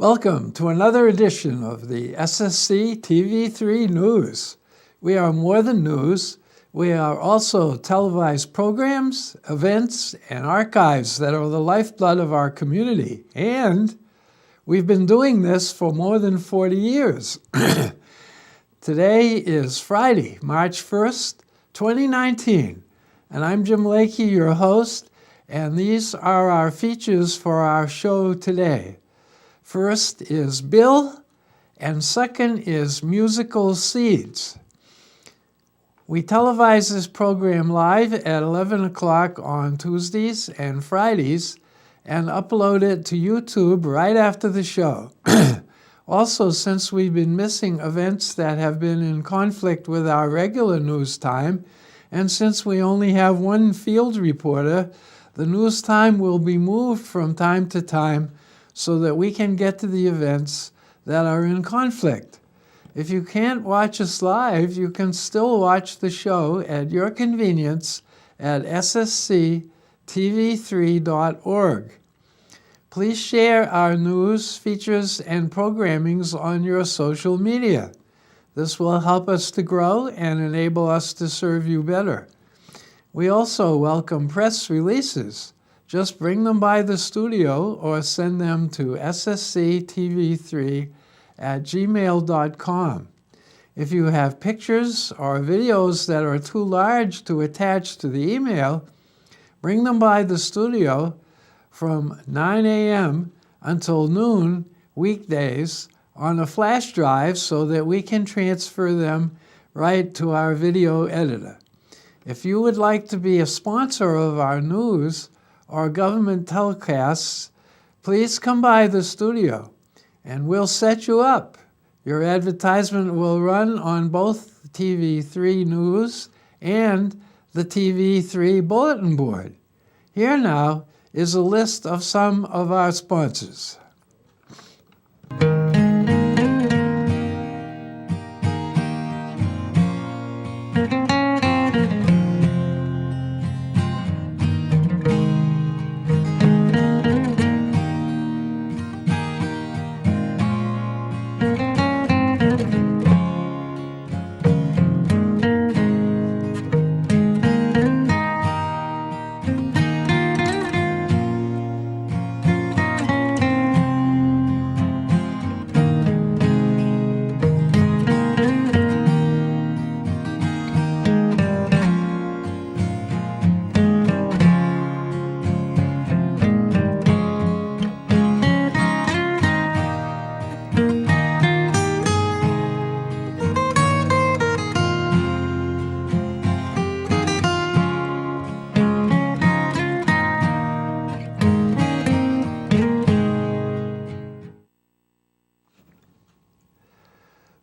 Welcome to another edition of the SSC TV3 News. We are more than news. We are also televised programs, events, and archives that are the lifeblood of our community. And we've been doing this for more than 40 years. Today is Friday, March 1st, 2019. And I'm Jim Lakey, your host, and these are our features for our show today. First is Bill, and second is Musical Seeds. We televise this program live at 11 o'clock on Tuesdays and Fridays and upload it to YouTube right after the show. Also, since we've been missing events that have been in conflict with our regular news time, and since we only have one field reporter, the news time will be moved from time to time so that we can get to the events that are in conflict. If you can't watch us live, you can still watch the show at your convenience at ssctv3.org. Please share our news, features, and programmings on your social media. This will help us to grow and enable us to serve you better. We also welcome press releases. Just bring them by the studio or send them to ssctv3@gmail.com. If you have pictures or videos that are too large to attach to the email, bring them by the studio from 9 a.m. until noon weekdays on a flash drive so that we can transfer them right to our video editor. If you would like to be a sponsor of our news or government telecasts, please come by the studio and we'll set you up. Your advertisement will run on both TV3 News and the TV3 Bulletin Board. Here now is a list of some of our sponsors.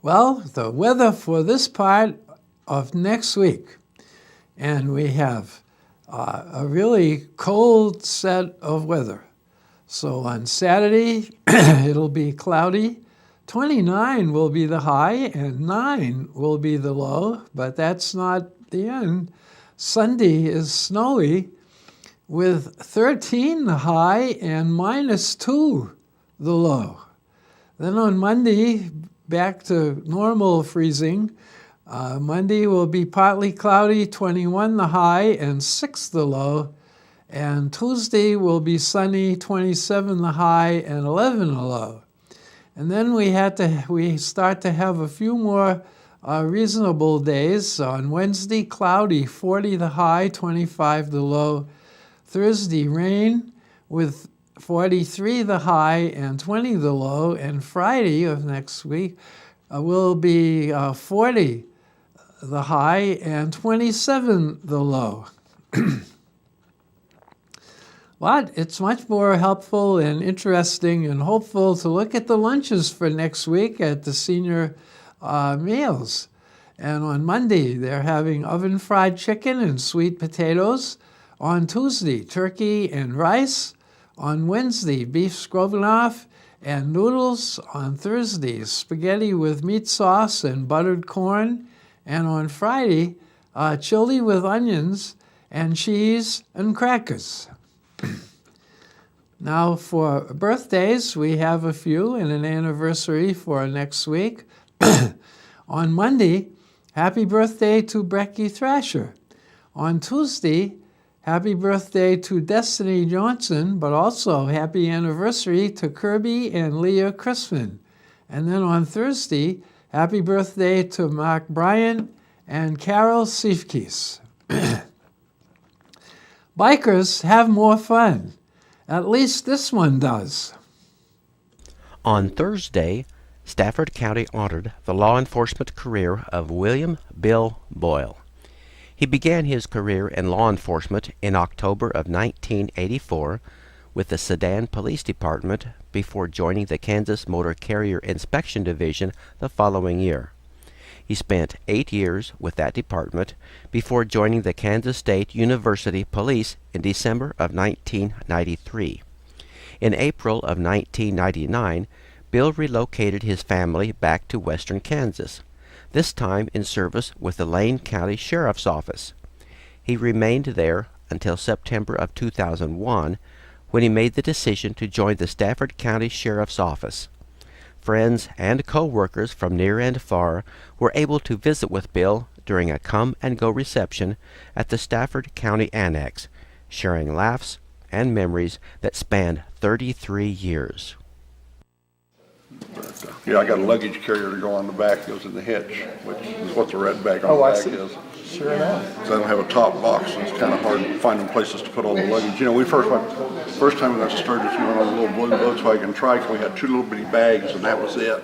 Well, the weather for this part of next week, and we have a really cold set of weather. So on Saturday, it'll be cloudy. 29 will be the high and 9 will be the low, but that's not the end. Sunday is snowy with 13 the high and -2 the low. Then on Monday, back to normal freezing. Monday will be partly cloudy, 21 the high and 6 the low. And Tuesday will be sunny, 27 the high and 11 the low. And then we start to have a few more reasonable days. On Wednesday, cloudy, 40 the high, 25 the low. Thursday, rain with 43 the high and 20 the low, and Friday of next week will be 40 the high and 27 the low. But it's much more helpful and interesting and hopeful to look at the lunches for next week at the senior meals. And on Monday, they're having oven-fried chicken and sweet potatoes. On Tuesday, turkey and rice. On Wednesday, beef stroganoff and noodles. On Thursday, spaghetti with meat sauce and buttered corn. And on Friday, chili with onions and cheese and crackers. Now for birthdays, we have a few and an anniversary for next week. On Monday, happy birthday to Becky Thrasher. On Tuesday, happy birthday to Destiny Johnson, but also happy anniversary to Kirby and Leah Crispin. And then on Thursday, happy birthday to Mark Bryan and Carol Siefkes. Bikers have more fun. At least this one does. On Thursday, Stafford County honored the law enforcement career of William Bill Boyle. He began his career in law enforcement in October of 1984 with the Sedan Police Department before joining the Kansas Motor Carrier Inspection Division the following year. He spent 8 years with that department before joining the Kansas State University Police in December of 1993. In April of 1999, Bill relocated his family back to western Kansas, this time in service with the Lane County Sheriff's Office. He remained there until September of 2001, when he made the decision to join the Stafford County Sheriff's Office. Friends and co-workers from near and far were able to visit with Bill during a come-and-go reception at the Stafford County Annex, sharing laughs and memories that spanned 33 years. Yeah, I got a luggage carrier to go on the back, goes in the hitch, which is what the red bag on the back is. Sure enough. So I don't have a top box, and it's kind of hard finding places to put all the luggage. You know, first time when I started, we went on a little blue Volkswagen trike, and we had 2 little bitty bags, and that was it.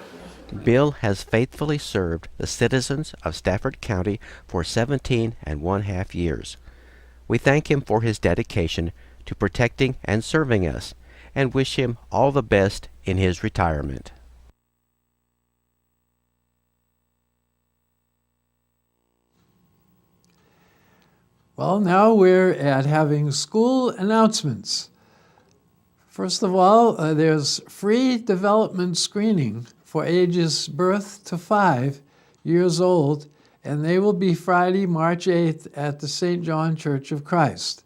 Bill has faithfully served the citizens of Stafford County for 17½ years. We thank him for his dedication to protecting and serving us, and wish him all the best in his retirement. Well, now we're at having school announcements. First of all, there's free development screening for ages birth to 5 years old, and they will be Friday, March 8th at the St. John Church of Christ,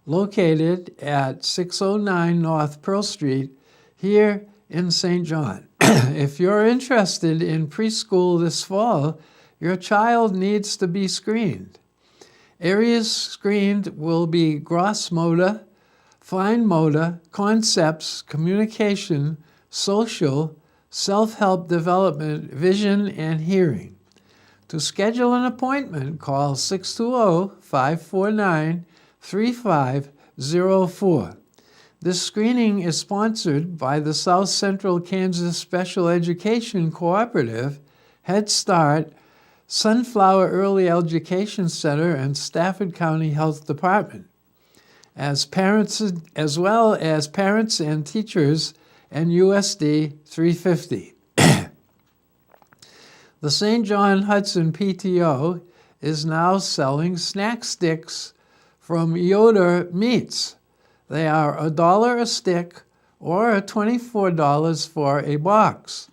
located at 609 North Pearl Street here in St. John. If you're interested in preschool this fall, your child needs to be screened. Areas screened will be gross motor, fine motor, concepts, communication, social, self-help development, vision, and hearing. To schedule an appointment, call 620-549-3504. This screening is sponsored by the South Central Kansas Special Education Cooperative, Head Start, Sunflower Early Education Center, and Stafford County Health Department, as well as parents and teachers and USD 350. The St. John Hudson PTO is now selling snack sticks from Yoder Meats. They are $1 a stick or $24 for a box.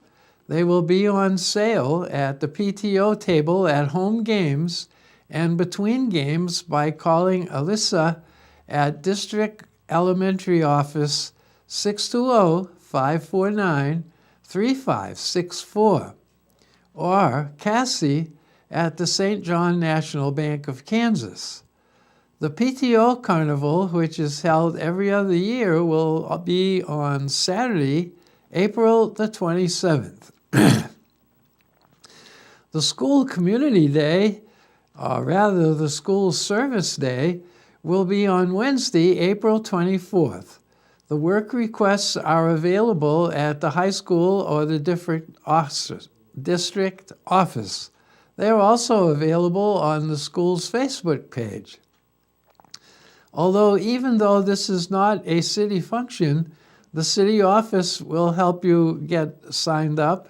They will be on sale at the PTO table at home games and between games by calling Alyssa at District Elementary Office 620-549-3564 or Cassie at the St. John National Bank of Kansas. The PTO Carnival, which is held every other year, will be on Saturday, April the 27th. The School Community Day, or rather the School Service Day, will be on Wednesday, April 24th. The work requests are available at the high school or the district office. They are also available on the school's Facebook page. Although even though this is not a city function, the city office will help you get signed up.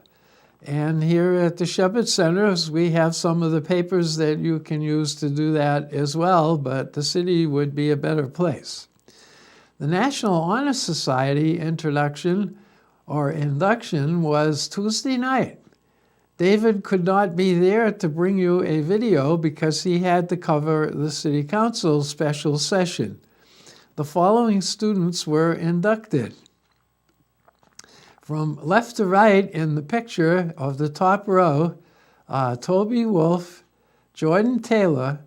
And here at the Shepherd Center, we have some of the papers that you can use to do that as well, but the city would be a better place. The National Honor Society induction was Tuesday night. David could not be there to bring you a video because he had to cover the City Council special session. the following students were inducted. From left to right in the picture of the top row, Toby Wolf, Jordan Taylor,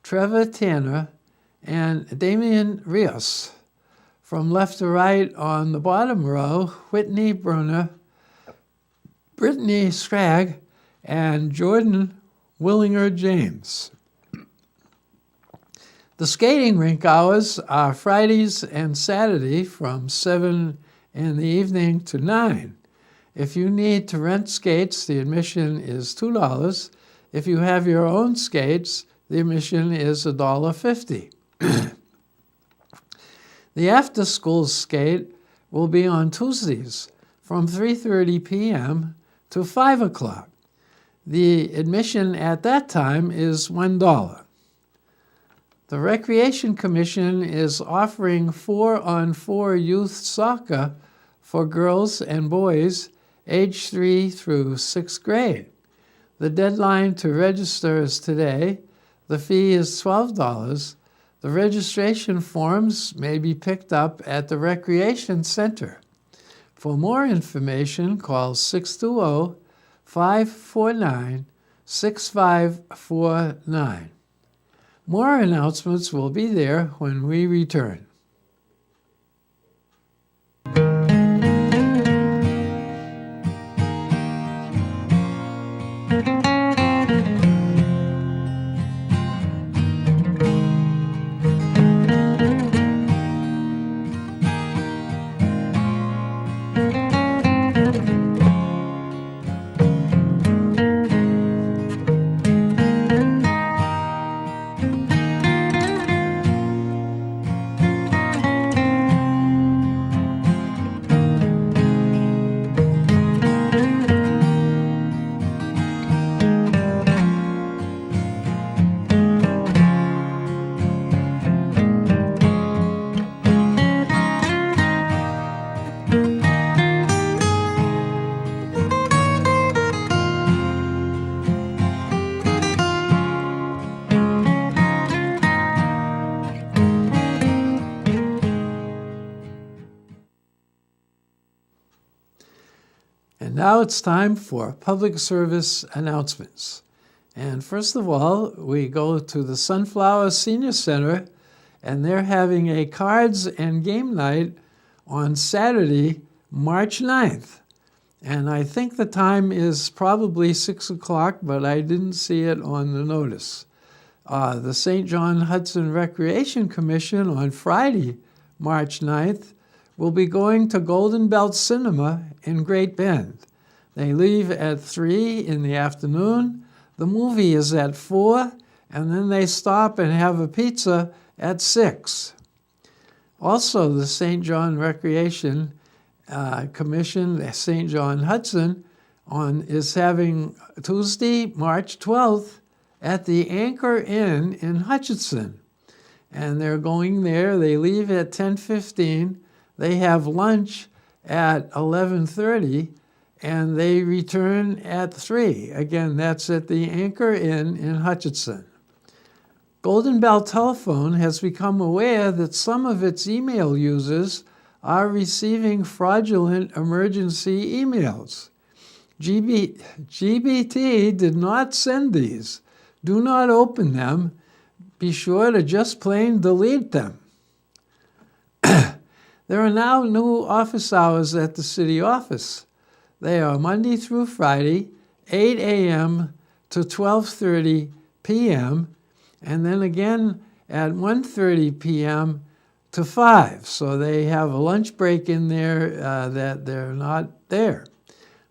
Trevor Tanner, and Damian Rios. From left to right on the bottom row, Whitney Brunner, Brittany Scragg, and Jordan Willinger James. The skating rink hours are Fridays and Saturday from 7 in the evening to 9. If you need to rent skates, the admission is $2. If you have your own skates, the admission is $1.50. The after-school skate will be on Tuesdays from 3:30 p.m. to 5 o'clock. The admission at that time is $1. The Recreation Commission is offering 4-on-4 youth soccer for girls and boys age 3 through 6th grade. The deadline to register is today. The fee is $12. The registration forms may be picked up at the Recreation Center. For more information, call 620-549-6549. More announcements will be there when we return. And now it's time for public service announcements. And first of all, we go to the Sunflower Senior Center, and they're having a cards and game night on Saturday, March 9th. And I think the time is probably 6 o'clock, but I didn't see it on the notice. The St. John Hudson Recreation Commission on Friday, March 9th, will be going to Golden Belt Cinema in Great Bend. They leave at 3 in the afternoon. The movie is at 4, and then they stop and have a pizza at 6. Also, the St. John Recreation Commission, St. John Hudson, is having Tuesday, March 12th, at the Anchor Inn in Hutchinson. And they're going there. They leave at 10:15. They have lunch at 11:30, and they return at 3. Again, that's at the Anchor Inn in Hutchinson. Golden Bell Telephone has become aware that some of its email users are receiving fraudulent emergency emails. GBT did not send these. Do not open them. Be sure to just plain delete them. There are now new office hours at the city office. They are Monday through Friday, 8 a.m. to 12:30 p.m., and then again at 1:30 p.m. to 5. So they have a lunch break in there that they're not there.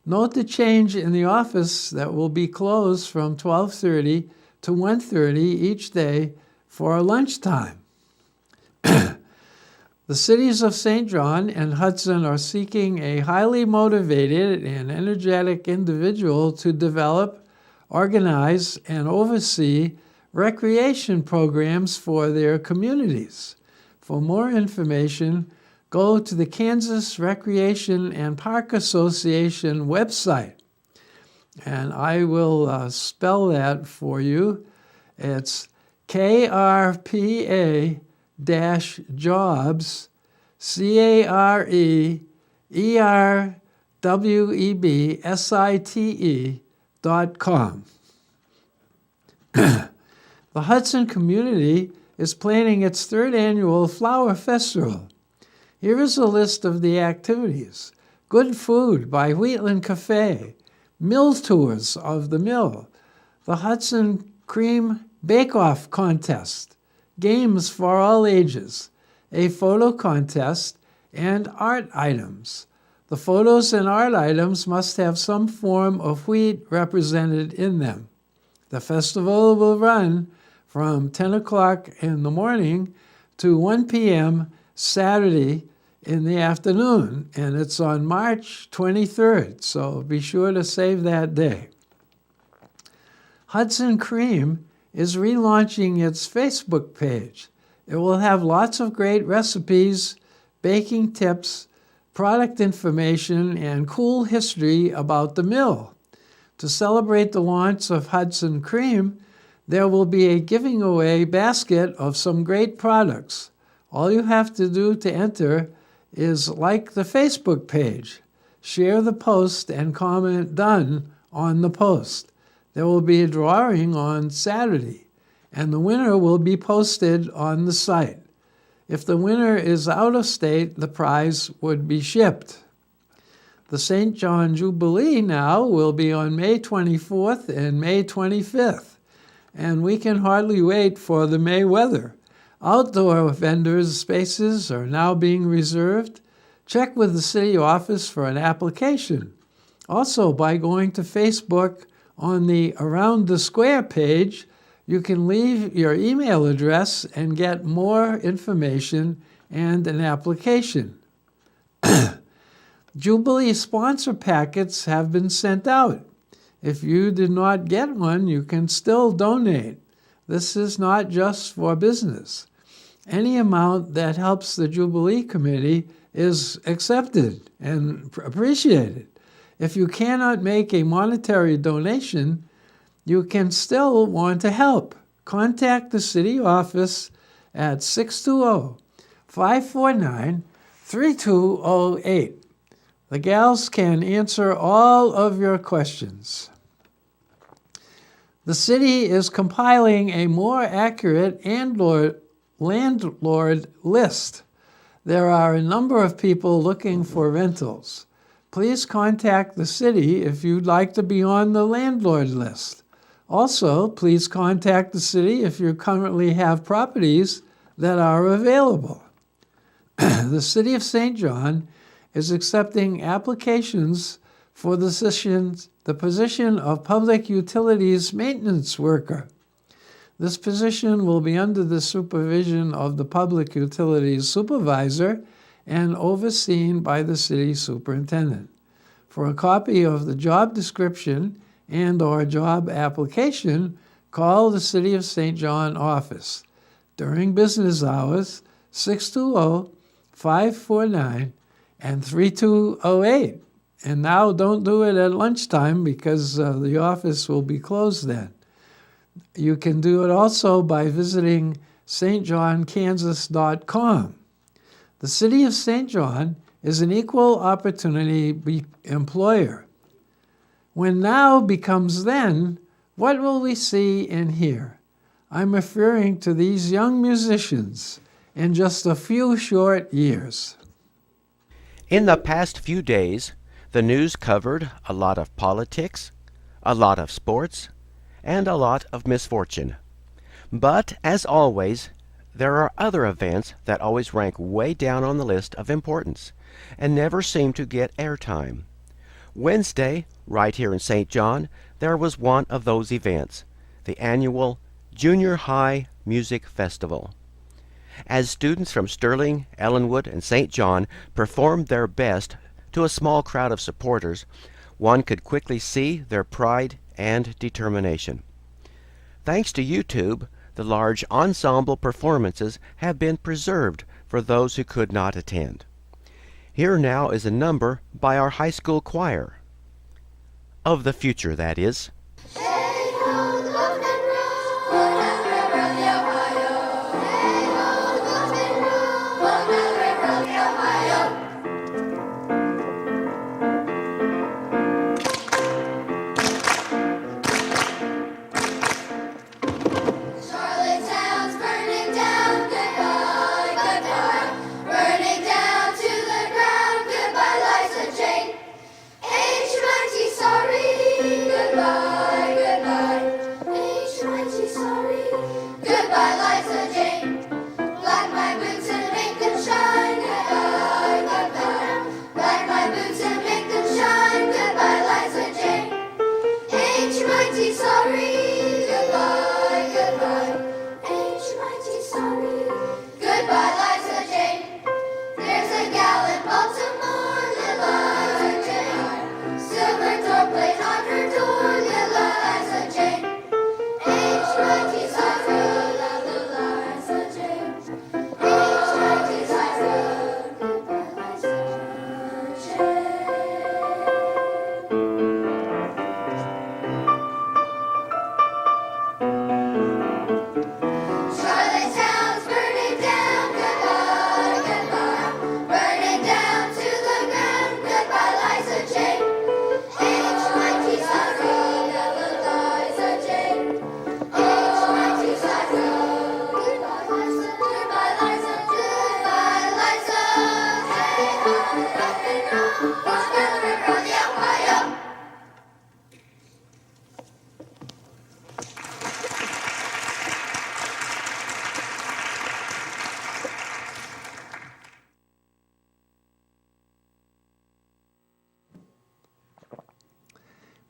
Note the change in the office that will be closed from 12:30 to 1:30 each day for lunchtime. The cities of St. John and Hudson are seeking a highly motivated and energetic individual to develop, organize, and oversee recreation programs for their communities. For more information, go to the Kansas Recreation and Park Association website. And I will spell that for you. It's KRPA jobs, CARERWEBSITE.com. The Hudson community is planning its third annual Flower Festival. Here is a list of the activities: good food by Wheatland Cafe, mill tours of the mill, the Hudson Cream Bake-Off Contest, games for all ages, a photo contest, and art items. The photos and art items must have some form of wheat represented in them. The festival will run from 10 o'clock in the morning to 1 p.m. Saturday in the afternoon, and it's on March 23rd, so be sure to save that day. Hudson Cream is relaunching its Facebook page. It will have lots of great recipes, baking tips, product information, and cool history about the mill. To celebrate the launch of Hudson Cream, there will be a giving away basket of some great products. All you have to do to enter is like the Facebook page, share the post, and comment "Done" on the post. There will be a drawing on Saturday, and the winner will be posted on the site. If the winner is out of state, the prize would be shipped. The St. John Jubilee now will be on May 24th and May 25th, and we can hardly wait for the May weather. Outdoor vendors' spaces are now being reserved. Check with the city office for an application. Also, by going to Facebook on the Around the Square page, you can leave your email address and get more information and an application. Jubilee sponsor packets have been sent out. If you did not get one, you can still donate. This is not just for business. Any amount that helps the Jubilee Committee is accepted and appreciated. If you cannot make a monetary donation, you can still want to help. Contact the city office at 620-549-3208. The gals can answer all of your questions. The city is compiling a more accurate landlord list. There are a number of people looking for rentals. Please contact the city if you'd like to be on the landlord list. Also, please contact the city if you currently have properties that are available. The City of St. John is accepting applications for the position of Public Utilities Maintenance Worker. This position will be under the supervision of the Public Utilities Supervisor and overseen by the City Superintendent. For a copy of the job description and/or job application, call the City of St. John office. During business hours, 620-549-3208. And now don't do it at lunchtime because the office will be closed then. You can do it also by visiting stjohnkansas.com. The City of St. John is an equal opportunity employer. When now becomes then, what will we see and hear? I'm referring to these young musicians in just a few short years. In the past few days, the news covered a lot of politics, a lot of sports, and a lot of misfortune. But, as always, there are other events that always rank way down on the list of importance and never seem to get airtime. Wednesday, right here in St. John, there was one of those events, the annual Junior High Music Festival. As students from Sterling, Ellenwood, and St. John performed their best to a small crowd of supporters, one could quickly see their pride and determination. Thanks to YouTube, the large ensemble performances have been preserved for those who could not attend. Here now is a number by our high school choir. Of the future, that is. Hey, ho,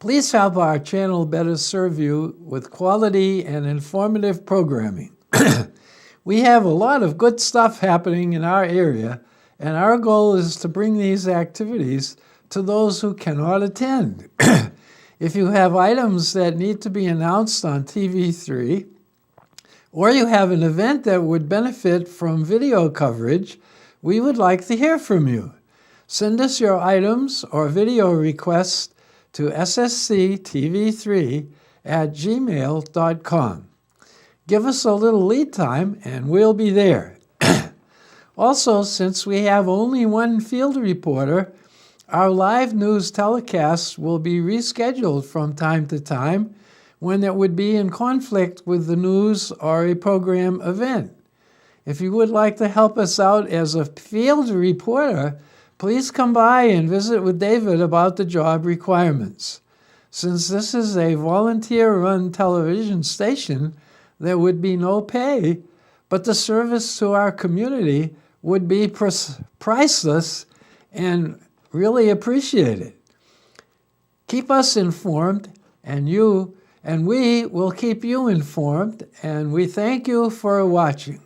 Please help our channel better serve you with quality and informative programming. We have a lot of good stuff happening in our area, and our goal is to bring these activities to those who cannot attend. If you have items that need to be announced on TV3, or you have an event that would benefit from video coverage, we would like to hear from you. Send us your items or video requests to ssctv3@gmail.com. Give us a little lead time and we'll be there. Also, since we have only one field reporter, our live news telecasts will be rescheduled from time to time when it would be in conflict with the news or a program event. If you would like to help us out as a field reporter, please come by and visit with David about the job requirements. Since this is a volunteer-run television station, there would be no pay, but the service to our community would be priceless and really appreciated. Keep us informed, and we will keep you informed, and we thank you for watching.